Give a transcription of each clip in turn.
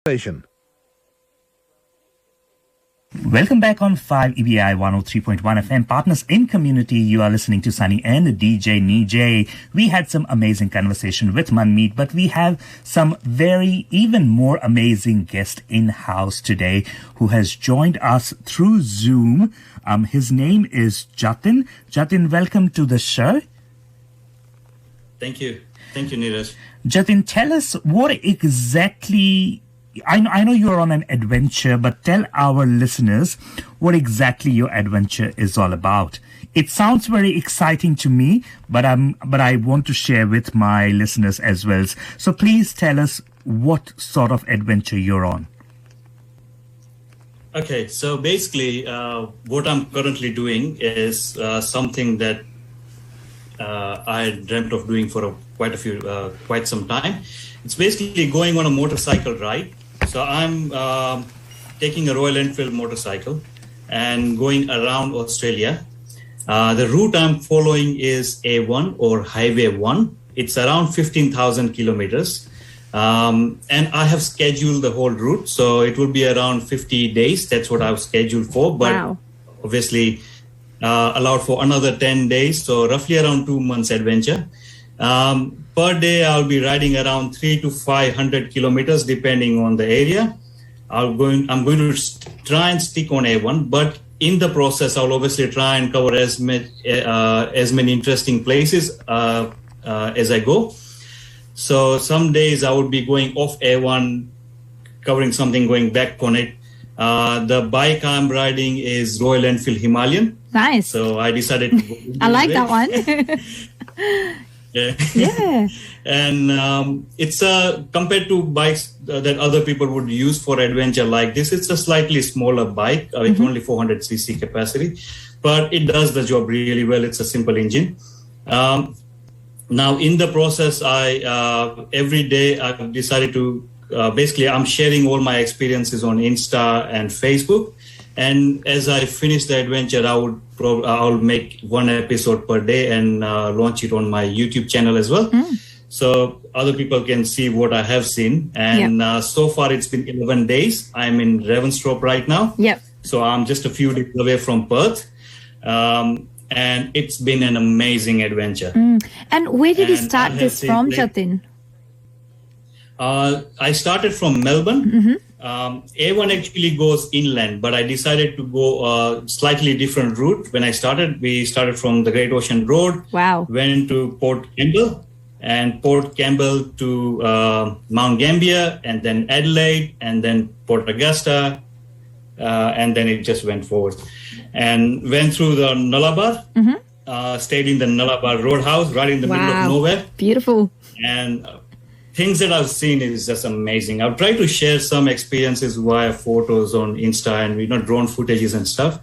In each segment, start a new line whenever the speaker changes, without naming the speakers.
Station.
Welcome back on 5EBI 103.1 FM. Partners in community, you are listening to Sunny and DJ Neejay. We had some amazing conversation with Manmeet, but we have some even more amazing guest in-house today who has joined us through Zoom. His name is Jatin. Jatin, welcome to the show.
Thank you. Thank you, Neeraj.
Jatin, tell us what exactly... I know you're on an adventure, but tell our listeners what exactly your adventure is all about. It sounds very exciting to me, but I want to share with my listeners as well. So please tell us what sort of adventure you're on.
Okay, so basically, what I'm currently doing is something that I dreamt of doing for quite some time. It's basically going on a motorcycle ride. So I'm taking a Royal Enfield motorcycle and going around Australia. The route I'm following is A1 or Highway 1. It's around 15,000 kilometers. And I have scheduled the whole route. So it will be around 50 days. That's what I've scheduled for. But obviously allowed for another 10 days. So roughly around 2 months adventure. Per day, I'll be riding around 300 to 500 kilometers, depending on the area. I'm going to try and stick on A1, but in the process, I'll obviously try and cover as many interesting places as I go. So some days I would be going off A1, covering something, going back on it. The bike I'm riding is Royal Enfield Himalayan.
Nice.
So I decided to go
I like that one.
Yeah. And it's compared to bikes that other people would use for adventure like this, it's a slightly smaller bike with only 400cc capacity, but it does the job really well. It's a simple engine. Now in the process, I every day I've decided to basically I'm sharing all my experiences on Insta and Facebook. And as I finish the adventure, I'll make one episode per day and launch it on my YouTube channel as well. So other people can see what I have seen. And so far it's been 11 days. I'm in Ravensthorpe right now.
Yep.
So I'm just a few days away from Perth. And it's been an amazing adventure.
And where did you start this from, Jatin?
I started from Melbourne. A1 actually goes inland, but I decided to go a slightly different route. When we started from the Great Ocean Road.
Wow.
Went to Port Campbell, and Port Campbell to Mount Gambier, and then Adelaide, and then Port Augusta, and then it just went forward. And went through the Nullarbor, stayed in the Nullarbor Roadhouse, right in the middle of nowhere.
Beautiful.
And things that I've seen is just amazing. I'll try to share some experiences via photos on Insta and drone footages and stuff,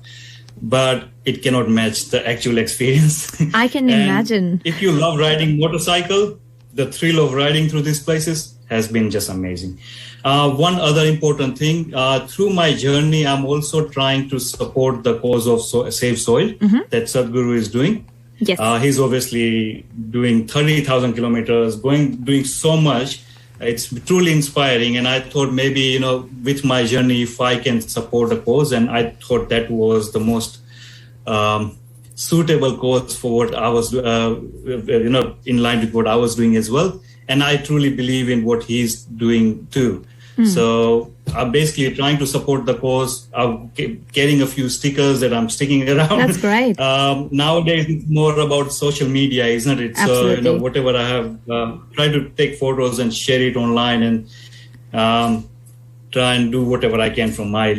but it cannot match the actual experience.
I can imagine.
If you love riding motorcycle, the thrill of riding through these places has been just amazing. One other important thing, through my journey, I'm also trying to support the cause of Save Soil that Sadhguru is doing.
Yes.
He's obviously doing 30,000 kilometers, doing so much. It's truly inspiring. And I thought maybe, with my journey, if I can support a cause, and I thought that was the most suitable cause for what I was, in line with what I was doing as well. And I truly believe in what he's doing too. So I'm basically trying to support the cause. I'm getting a few stickers that I'm sticking around.
That's great.
Nowadays, it's more about social media, isn't it?
Absolutely.
So, whatever I have, try to take photos and share it online and try and do whatever I can from my,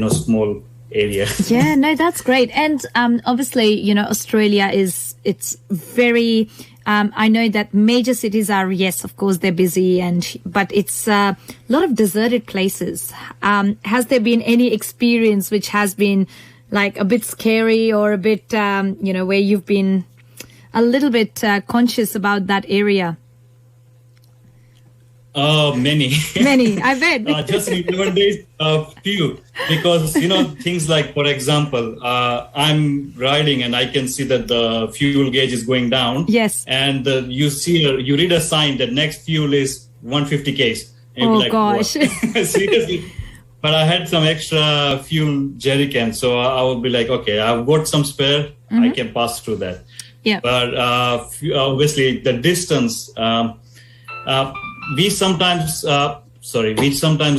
small area.
Yeah, no, that's great. And obviously, Australia it's very... I know that major cities are, yes, of course, they're busy, but it's a lot of deserted places. Has there been any experience which has been like a bit scary or a bit, where you've been a little bit conscious about that area?
Many.
Many, I bet.
Just in 11 days, few. Because, things like, for example, I'm riding and I can see that the fuel gauge is going down.
Yes.
And you read a sign that next fuel is 150 Ks. And
Oh
you'd be
gosh.
"What?" Seriously. But I had some extra fuel jerry cans, so I would be like, okay, I've got some spare. I can pass through that.
Yeah.
But obviously, the distance. We sometimes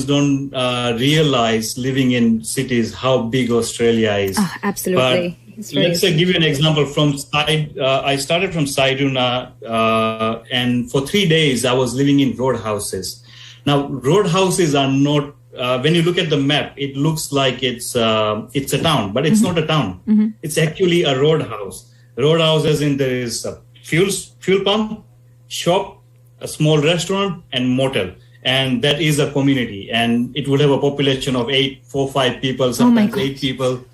don't realize living in cities how big Australia is.
Oh, absolutely.
But let's say, give you an example from I started from Saiduna, and for 3 days I was living in road houses. Now, road houses are not. When you look at the map, it looks like it's a town, but it's not a town. It's actually a road house. Road house as in there is a fuel pump, shop, a small restaurant, and motel. And that is a community. And it would have a population of 5 people, sometimes 8 people.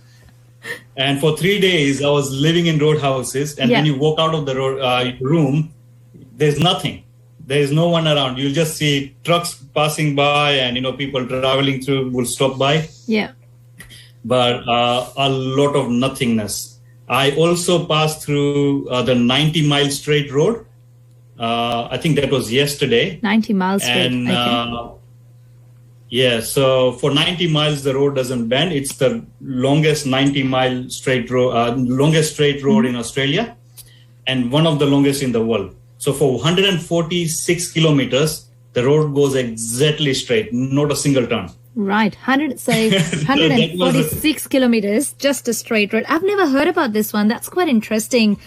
And for 3 days, I was living in road houses. And when you walk out of the room, there's nothing. There is no one around. You'll just see trucks passing by and, people traveling through will stop by.
Yeah.
But a lot of nothingness. I also passed through the 90-mile straight road. I think that was yesterday.
90 miles straight.
And so for 90 miles, the road doesn't bend. It's the longest 90-mile straight road, longest straight road in Australia, and one of the longest in the world. So for 146 kilometers, the road goes exactly straight, not a single turn.
Right. 146 kilometers, just a straight road. I've never heard about this one. That's quite interesting.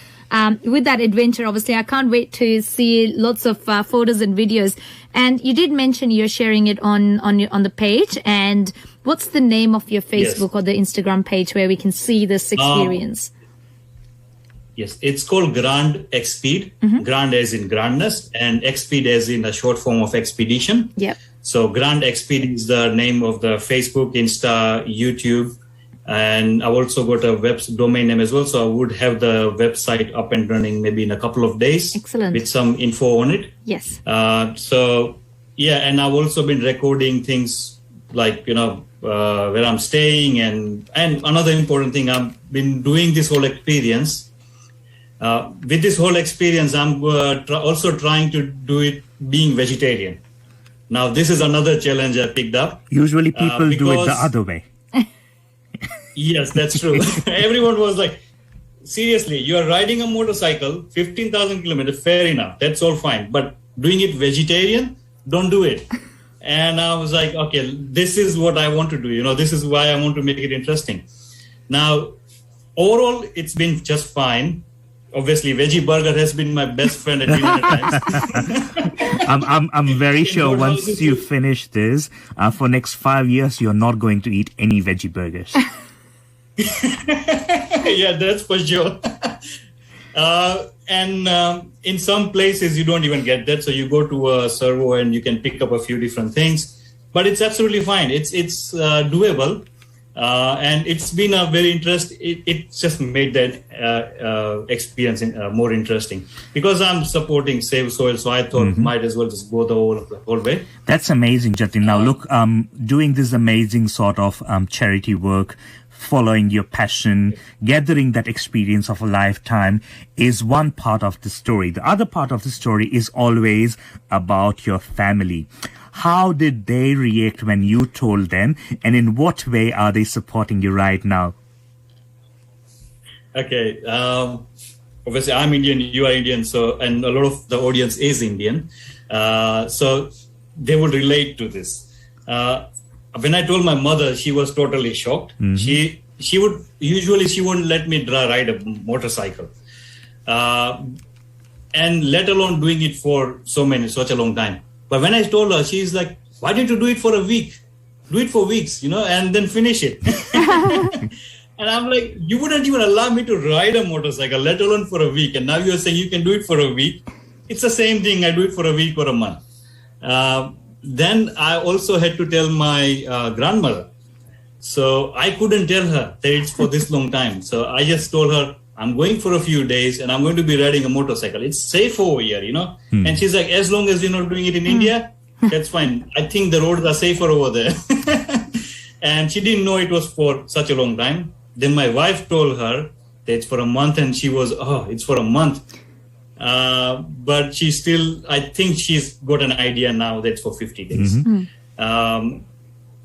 With that adventure, obviously, I can't wait to see lots of photos and videos. And you did mention you're sharing it on the page. And what's the name of your Facebook or the Instagram page where we can see this experience?
Yes, it's called Grand Exped. Grand as in grandness, and Exped as in a short form of expedition.
Yep.
So Grand Exped is the name of the Facebook, Insta, YouTube. And I've also got a domain name as well. So I would have the website up and running maybe in a couple of days.
Excellent.
With some info on it.
Yes.
And I've also been recording things like, where I'm staying. And another important thing, I've been doing this whole experience. With this whole experience, I'm also trying to do it being vegetarian. Now, this is another challenge I picked up.
Usually people do it the other way.
Yes, that's true. Everyone was like, seriously, you are riding a motorcycle, 15,000 kilometers, fair enough. That's all fine. But doing it vegetarian, don't do it. And I was like, okay, this is what I want to do. This is why I want to make it interesting. Now, overall, it's been just fine. Obviously, veggie burger has been my best friend at dinner times.
I'm very sure once you finish this, for next 5 years, you're not going to eat any veggie burgers.
Yeah, that's for sure. In some places, you don't even get that. So you go to a servo and you can pick up a few different things. But it's absolutely fine. It's doable. And it's been a very interesting, it just made that experience more interesting. Because I'm supporting Save Soil, so I thought might as well just go the whole way.
That's amazing, Jatin. Now, look, doing this amazing sort of charity work, following your passion, gathering that experience of a lifetime is one part of the story. The other part of the story is always about your family. How did they react when you told them, and in what way are they supporting you right now?
Okay. Obviously, I'm Indian, you are Indian, and a lot of the audience is Indian. So they would relate to this. When I told my mother, she was totally shocked. She wouldn't let me ride a motorcycle. And let alone doing it for such a long time. But when I told her, she's like, why didn't you do it for a week? Do it for weeks, and then finish it. And I'm like, you wouldn't even allow me to ride a motorcycle, let alone for a week. And now you're saying you can do it for a week. It's the same thing. I do it for a week or a month. Then I also had to tell my grandmother. So I couldn't tell her that it's for this long time. So I just told her, I'm going for a few days and I'm going to be riding a motorcycle. It's safe over here, And she's like, as long as you're not doing it in India, that's fine. I think the roads are safer over there. And she didn't know it was for such a long time. Then my wife told her that it's for a month, and she was, it's for a month. But she still, I think she's got an idea now that's for 50 days.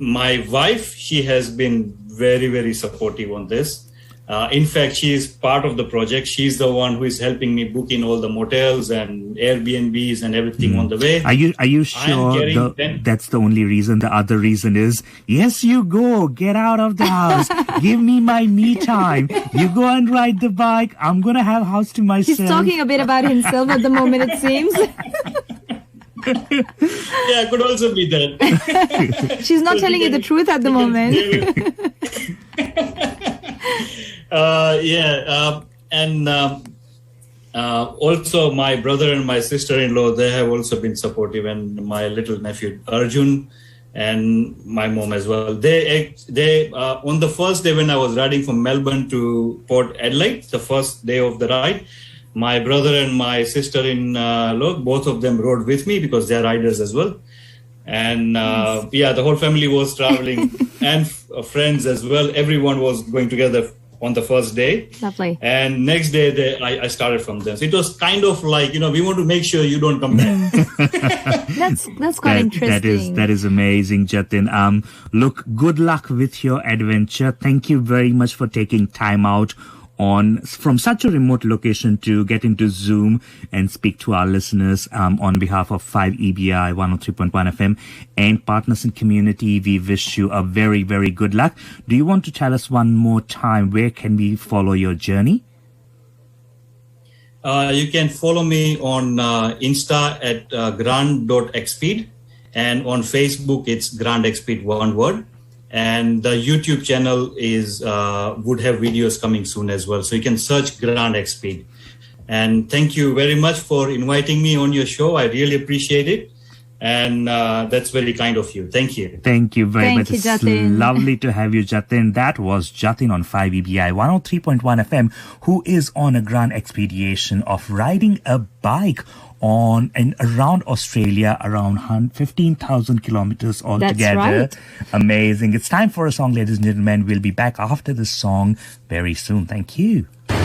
My wife, she has been very, very supportive on this. In fact, she is part of the project. She's the one who is helping me book in all the motels and Airbnbs and everything on the way.
Are you sure that's the only reason? The other reason is, yes, you go. Get out of the house. Give me my me time. You go and ride the bike. I'm going to have house to myself.
He's talking a bit about himself at the moment, it seems.
Yeah, could also be that.
She's not telling you the truth at the moment.
Also my brother and my sister-in-law, they have also been supportive, and my little nephew Arjun and my mom as well. They on the first day when I was riding from Melbourne to Port Adelaide, the first day of the ride, my brother and my sister-in-law, both of them rode with me because they're riders as well. And the whole family was traveling and friends as well. Everyone was going together on the first day.
Lovely.
And next day, I started from them. So it was kind of like, we want to make sure you don't come back.
That's quite interesting.
That is amazing, Jatin. Look, good luck with your adventure. Thank you very much for taking time out from such a remote location to get into Zoom and speak to our listeners on behalf of 5EBI 103.1 FM and Partners in Community. We wish you a very, very good luck. Do you want to tell us one more time, where can we follow your journey?
You can follow me on Insta at grand.exped, and on Facebook it's Grand Exped, one word. And the YouTube channel is would have videos coming soon as well. So you can search Grand Exped. And thank you very much for inviting me on your show. I really appreciate it. And that's very kind of you. Thank you.
Thank you very much.
It's
lovely to have you, Jatin. That was Jatin on 5EBI 103.1 FM, who is on a grand expedition of riding a bike on and around Australia, around 15,000 kilometers altogether.
That's right.
Amazing. It's time for a song, ladies and gentlemen. We'll be back after this song very soon. Thank you.